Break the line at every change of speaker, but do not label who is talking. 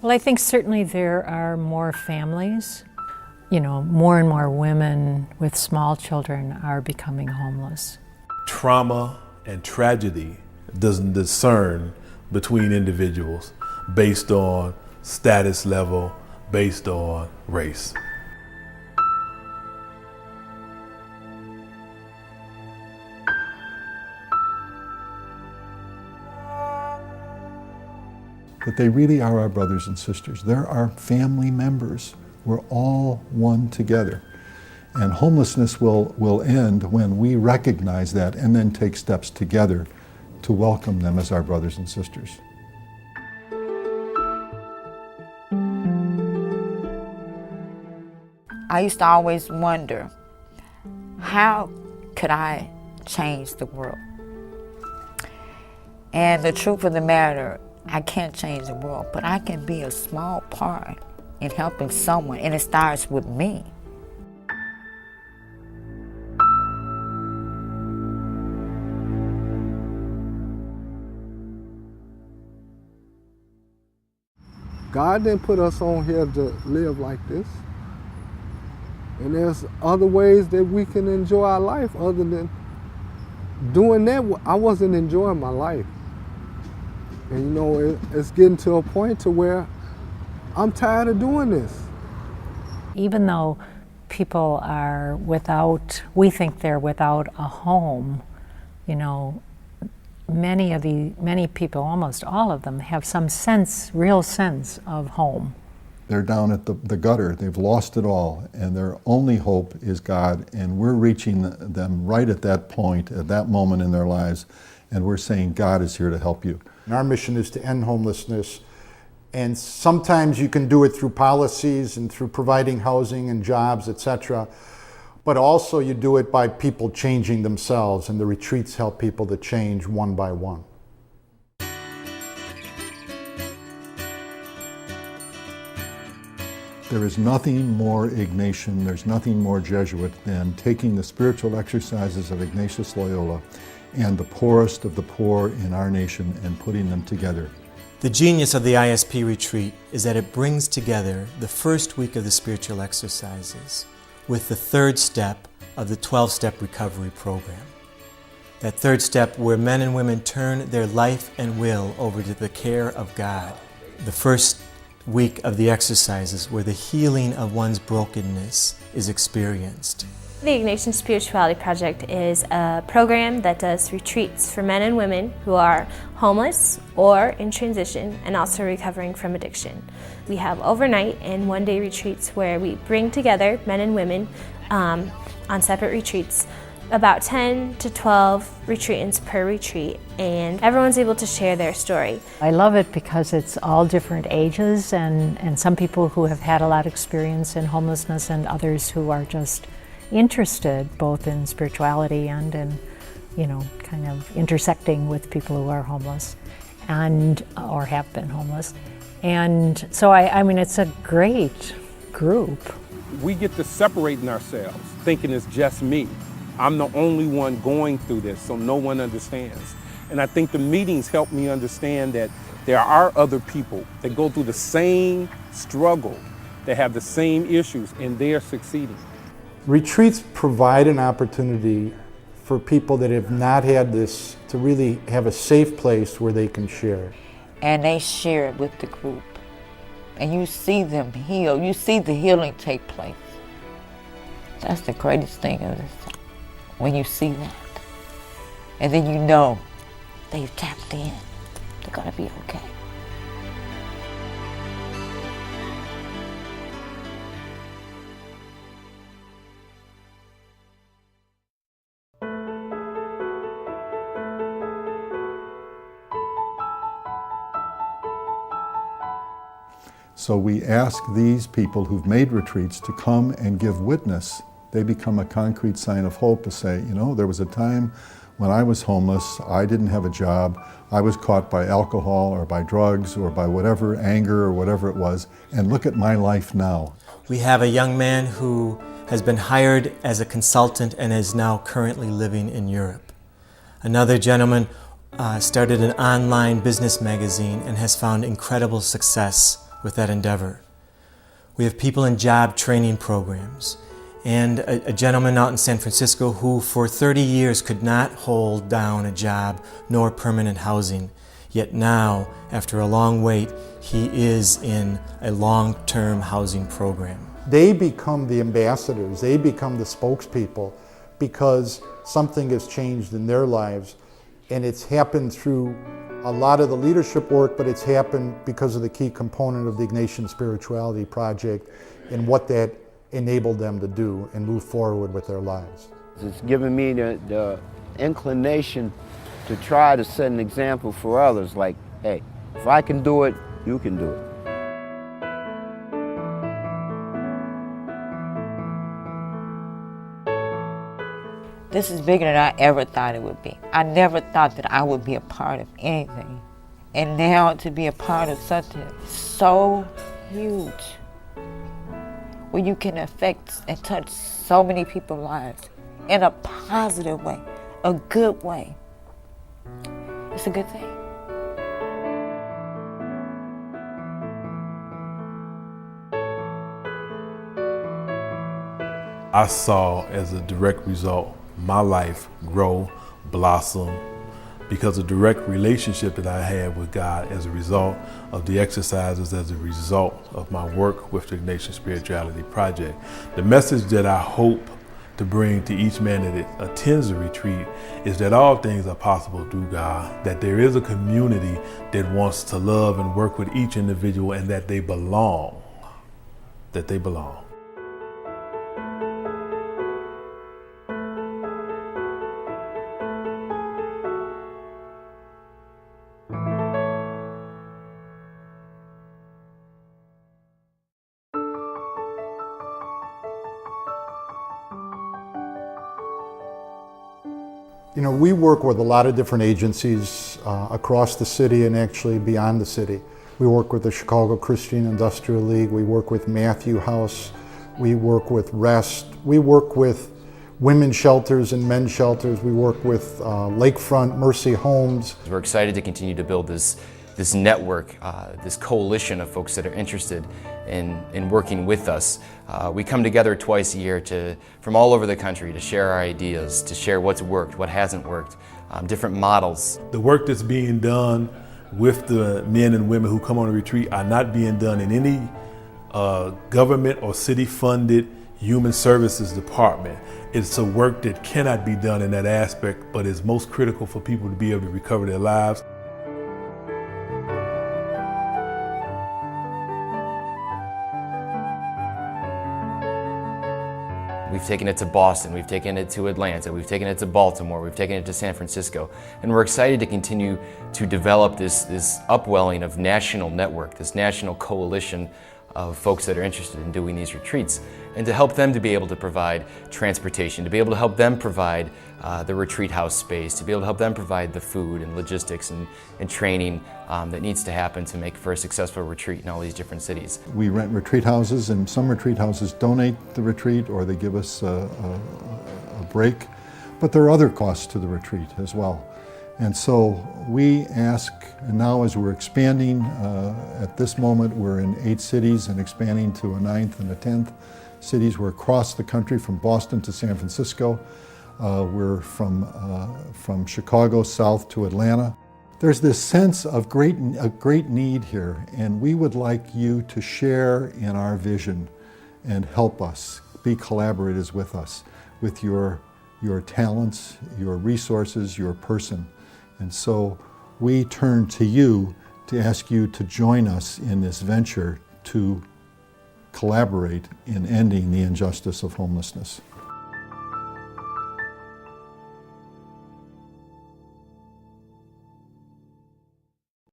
Well, I think certainly there are more families. You know, more and more women with small children are becoming homeless.
Trauma and tragedy doesn't discern between individuals based on status level, based on race.
But they really are our brothers and sisters. They're our family members. We're all one together. And homelessness will end when we recognize that and then take steps together to welcome them as our brothers and sisters.
I used to always wonder, how could I change the world? And the truth of the matter, I can't change the world, but I can be a small part in helping someone, and it starts with me.
God didn't put us on here to live like this. And there's other ways that we can enjoy our life other than doing that. I wasn't enjoying my life. And you know, it's getting to a point to where I'm tired of doing this.
Even though people are we think they're without a home, you know, many people, almost all of them, have some real sense of home.
They're down at the gutter. They've lost it all, and their only hope is God, and we're reaching them right at that point, at that moment in their lives, and we're saying, God is here to help you.
And our mission is to end homelessness, and sometimes you can do it through policies and through providing housing and jobs, etc. But also you do it by people changing themselves, and the retreats help people to change one by one.
There is nothing more Ignatian, there's nothing more Jesuit than taking the spiritual exercises of Ignatius Loyola and the poorest of the poor in our nation and putting them together.
The genius of the ISP retreat is that it brings together the first week of the spiritual exercises with the third step of the 12-step recovery program. That third step where men and women turn their life and will over to the care of God. The first week of the exercises where the healing of one's brokenness is experienced.
The Ignatian Spirituality Project is a program that does retreats for men and women who are homeless or in transition and also recovering from addiction. We have overnight and one-day retreats where we bring together men and women on separate retreats, about 10 to 12 retreatants per retreat, and everyone's able to share their story.
I love it because it's all different ages and some people who have had a lot of experience in homelessness and others who are just interested both in spirituality and in, you know, kind of intersecting with people who are homeless and or have been homeless. And so I mean, it's a great group.
We get to separating ourselves, thinking it's just me. I'm the only one going through this, so no one understands. And I think the meetings help me understand that there are other people that go through the same struggle, that have the same issues, and they're succeeding.
Retreats provide an opportunity for people that have not had this to really have a safe place where they can share.
And they share it with the group. And you see them heal. You see the healing take place. That's the greatest thing of this, when you see that. And then you know they've tapped in. They're gonna be okay.
So we ask these people who've made retreats to come and give witness. They become a concrete sign of hope to say, you know, there was a time when I was homeless, I didn't have a job, I was caught by alcohol or by drugs or by whatever, anger or whatever it was, and look at my life now.
We have a young man who has been hired as a consultant and is now currently living in Europe. Another gentleman started an online business magazine and has found incredible success with that endeavor. We have people in job training programs, and a gentleman out in San Francisco who for 30 years could not hold down a job nor permanent housing. Yet now, after a long wait, he is in a long-term housing program.
They become the ambassadors, they become the spokespeople because something has changed in their lives. And it's happened through a lot of the leadership work, but it's happened because of the key component of the Ignatian Spirituality Project and what that enabled them to do and move forward with their lives.
It's given me the inclination to try to set an example for others, like, hey, if I can do it, you can do it.
This is bigger than I ever thought it would be. I never thought that I would be a part of anything. And now to be a part of something so huge, where you can affect and touch so many people's lives in a positive way, a good way. It's a good thing.
I saw as a direct result my life grow, blossom, because of the direct relationship that I had with God as a result of the exercises, as a result of my work with the Ignatian Spirituality Project. The message that I hope to bring to each man that attends the retreat is that all things are possible through God, that there is a community that wants to love and work with each individual, and that they belong, that they belong.
You know, we work with a lot of different agencies across the city and actually beyond the city. We work with the Chicago Christian Industrial League, we work with Matthew House, we work with REST, we work with women's shelters and men's shelters, we work with Lakefront, Mercy Homes.
We're excited to continue to build this network, this coalition of folks that are interested in working with us. We come together twice a year from all over the country to share our ideas, to share what's worked, what hasn't worked, different models.
The work that's being done with the men and women who come on a retreat are not being done in any government or city-funded human services department. It's a work that cannot be done in that aspect, but is most critical for people to be able to recover their lives.
We've taken it to Boston, we've taken it to Atlanta, we've taken it to Baltimore, we've taken it to San Francisco, and we're excited to continue to develop this upwelling of national network, this national coalition of folks that are interested in doing these retreats, and to help them to be able to provide transportation, to be able to help them provide the retreat house space, to be able to help them provide the food and logistics and training that needs to happen to make for a successful retreat in all these different cities.
We rent retreat houses, and some retreat houses donate the retreat or they give us a break, but there are other costs to the retreat as well. And so we ask, and now as we're expanding, at this moment we're in 8 cities and expanding to a 9th and a 10th cities. We're across the country from Boston to San Francisco. We're from Chicago south to Atlanta. There's this sense of a great need here, and we would like you to share in our vision and help us, be collaborators with us, with your talents, your resources, your person. And so we turn to you to ask you to join us in this venture to collaborate in ending the injustice of homelessness.